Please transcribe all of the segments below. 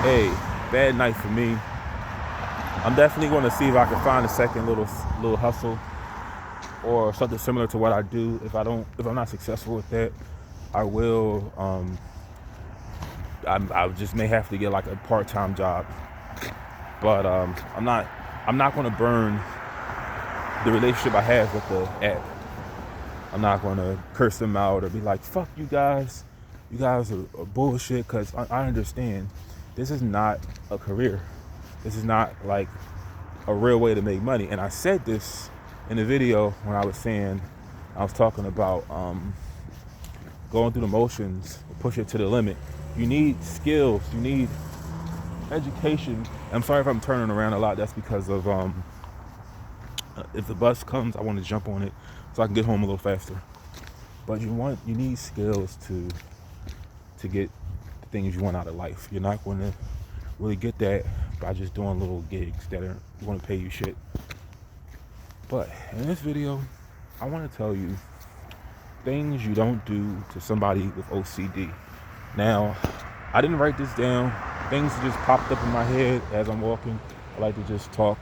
Hey, bad night for me. I'm definitely going to see if I can find a second little hustle or something similar to what I do. If I'm not successful with that, I will. I just may have to get like a part-time job. But I'm not going to burn the relationship I have with the app. I'm not going to curse them out or be like, "Fuck you guys. You guys are bullshit." Because I understand this is not a career. This is not like a real way to make money. And I said this in the video when I was talking about going through the motions, push it to the limit. You need skills. You need education. I'm sorry if I'm turning around a lot. That's because of if the bus comes, I want to jump on it so I can get home a little faster. But you need skills to get the things you want out of life. You're not going to really get that by just doing little gigs that are going to pay you shit. But in this video, I want to tell you things you don't do to somebody with OCD. Now, I didn't write this down. Things just popped up in my head as I'm walking. I like to just talk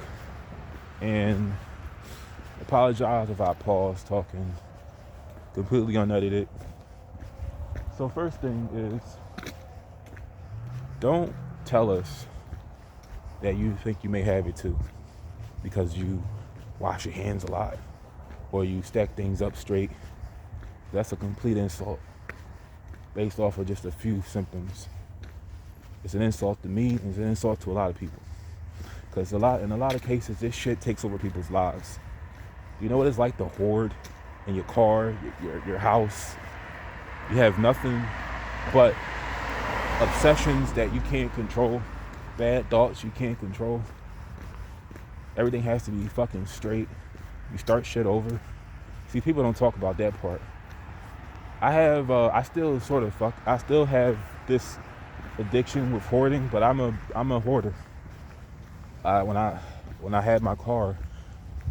and apologize if I pause talking completely unedited. So first thing is, don't tell us that you think you may have it too because you wash your hands a lot or you stack things up straight. That's a complete insult based off of just a few symptoms. It's an insult to me, and it's an insult to a lot of people. Because in a lot of cases, this shit takes over people's lives. You know what it's like to hoard in your car, your house? You have nothing but obsessions that you can't control, bad thoughts you can't control. Everything has to be fucking straight. You start shit over. See, people don't talk about that part. I still have this addiction with hoarding, but I'm a hoarder. When I had my car,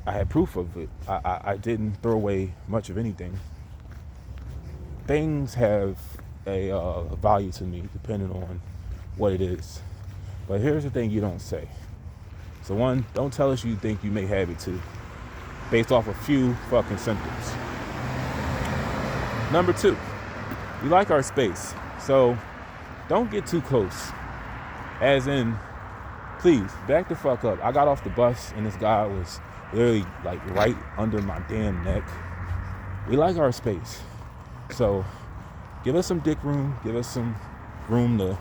I had proof of it. I didn't throw away much of anything. Things have a value to me depending on what it is. But here's the thing you don't say. So one, don't tell us you think you may have it too, based off a few fucking symptoms. Number two, we like our space. So don't get too close. As in, please, back the fuck up. I got off the bus and this guy was literally like right under my damn neck. We like our space. So give us some dick room. Give us some room to,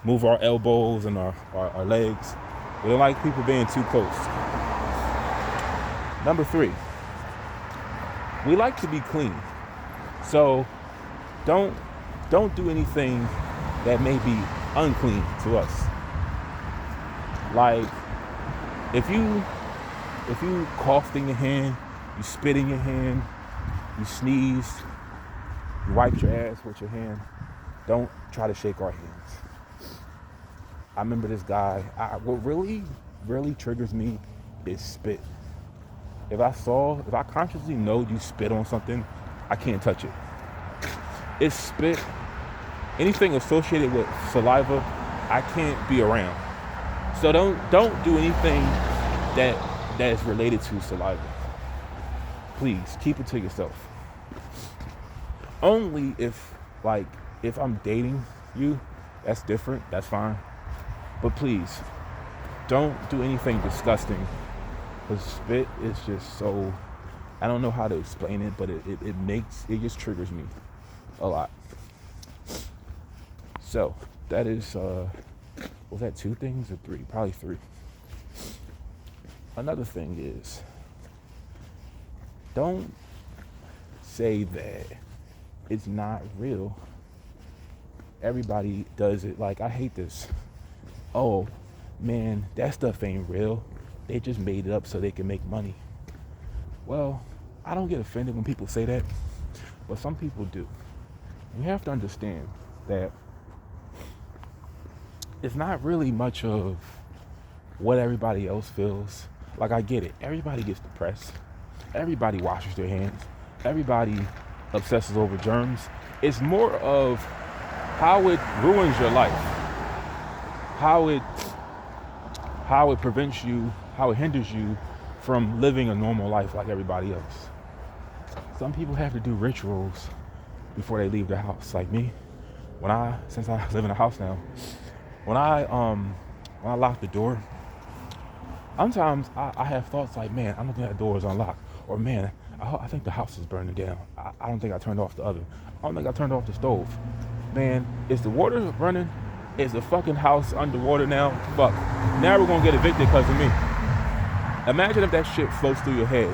move our elbows and our legs. We don't like people being too close. Number three, we like to be clean. So don't do anything that may be unclean to us. Like if you coughed in your hand, you spit in your hand, you sneezed, you wiped your ass with your hand, don't try to shake our hands. I remember this guy, what really, really triggers me is spit. If I consciously know you spit on something, I can't touch it. It's spit. Anything associated with saliva, I can't be around. So don't do anything that is related to saliva. Please keep it to yourself. Only if I'm dating you, that's different. That's fine. But please, don't do anything disgusting. Because spit is just so, I don't know how to explain it, but it just triggers me a lot. So that is, was that two things or three? Probably three. Another thing is, don't say that it's not real. Everybody does it. Like, I hate this. Oh, man, that stuff ain't real. They just made it up so they can make money. Well, I don't get offended when people say that, but some people do. You have to understand that it's not really much of what everybody else feels. Like, I get it. Everybody gets depressed. Everybody washes their hands. Everybody obsesses over germs. It's more of how it ruins your life. how it how it prevents you, how it hinders you from living a normal life like everybody else. Some people have to do rituals before they leave the house. Like me, since I live in a house now, when I lock the door, sometimes I have thoughts like, man, I don't think that door is unlocked, or man, I think the house is burning down. I don't think I turned off the oven. I don't think I turned off the stove. Man, is the water running? Is the fucking house underwater now? Fuck. Now we're gonna get evicted because of me. Imagine if that shit floats through your head.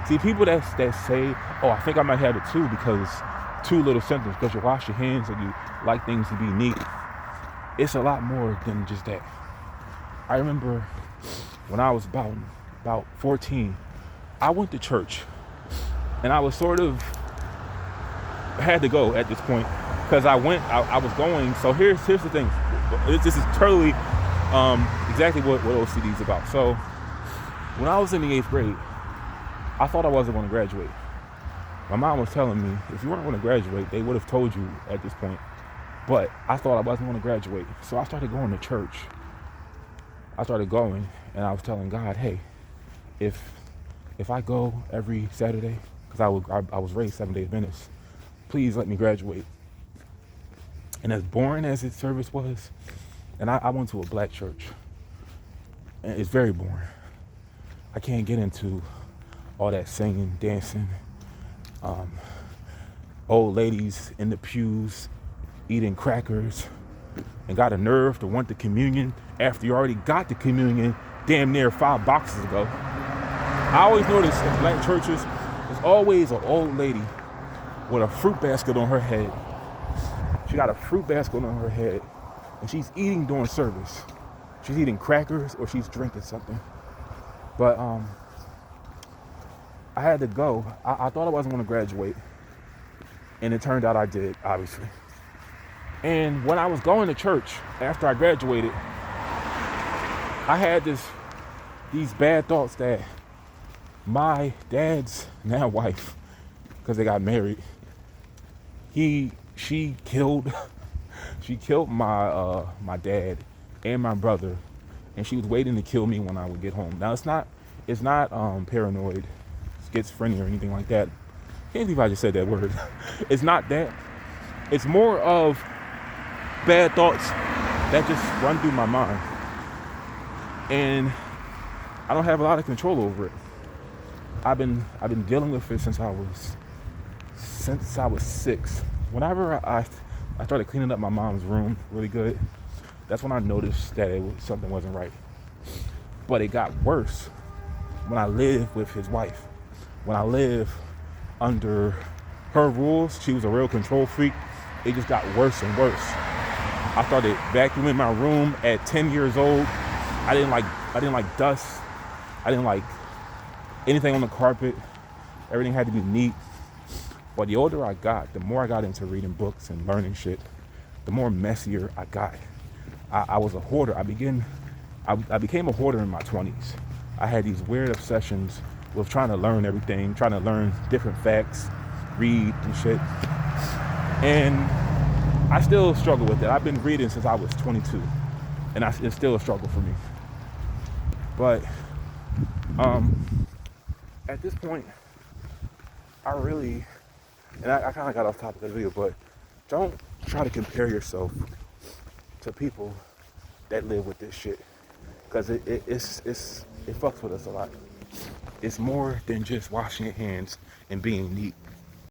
See, people that say, oh, I think I might have it too, because two little symptoms, because you wash your hands and you like things to be neat. It's a lot more than just that. I remember when I was about 14, I went to church, and I was sort of had to go at this point because I was going. So here's the thing. This is totally exactly what OCD is about. So when I was in the 8th grade, I thought I wasn't going to graduate. My mom was telling me, if you weren't going to graduate, they would have told you at this point. But I thought I wasn't going to graduate. So I started going to church. I started going, and I was telling God, hey, if I go every Saturday, because I was raised 7 day Adventist, please let me graduate. And as boring as its service was, and I went to a black church, and it's very boring. I can't get into all that singing, dancing, old ladies in the pews eating crackers, and got a nerve to want the communion after you already got the communion damn near 5 boxes ago. I always notice in black churches, there's always an old lady with a fruit basket on her head. She got a fruit basket on her head, and she's eating during service. She's eating crackers or she's drinking something. But I had to go. I thought I wasn't going to graduate, and it turned out I did, obviously. And when I was going to church after I graduated, I had these bad thoughts that my dad's now wife, because they got married, she killed my dad and my brother, and she was waiting to kill me when I would get home. Now it's not paranoid, schizophrenia, or anything like that. Can't believe I just said that word. It's not that. It's more of bad thoughts that just run through my mind, and I don't have a lot of control over it. I've been dealing with it since I was 6. Whenever I started cleaning up my mom's room really good, that's when I noticed that something wasn't right. But it got worse when I lived with his wife. When I lived under her rules, she was a real control freak. It just got worse and worse. I started vacuuming my room at 10 years old. I didn't like dust. I didn't like anything on the carpet. Everything had to be neat. But the older I got, the more I got into reading books and learning shit, the more messier I got. I was a hoarder. I became a hoarder in my 20s. I had these weird obsessions with trying to learn everything, trying to learn different facts, read and shit. And I still struggle with it. I've been reading since I was 22, and it's still a struggle for me. But at this point, I really, and I kind of got off topic of the video, but don't try to compare yourself to people that live with this shit, because it fucks with us a lot. It's more than just washing your hands and being neat.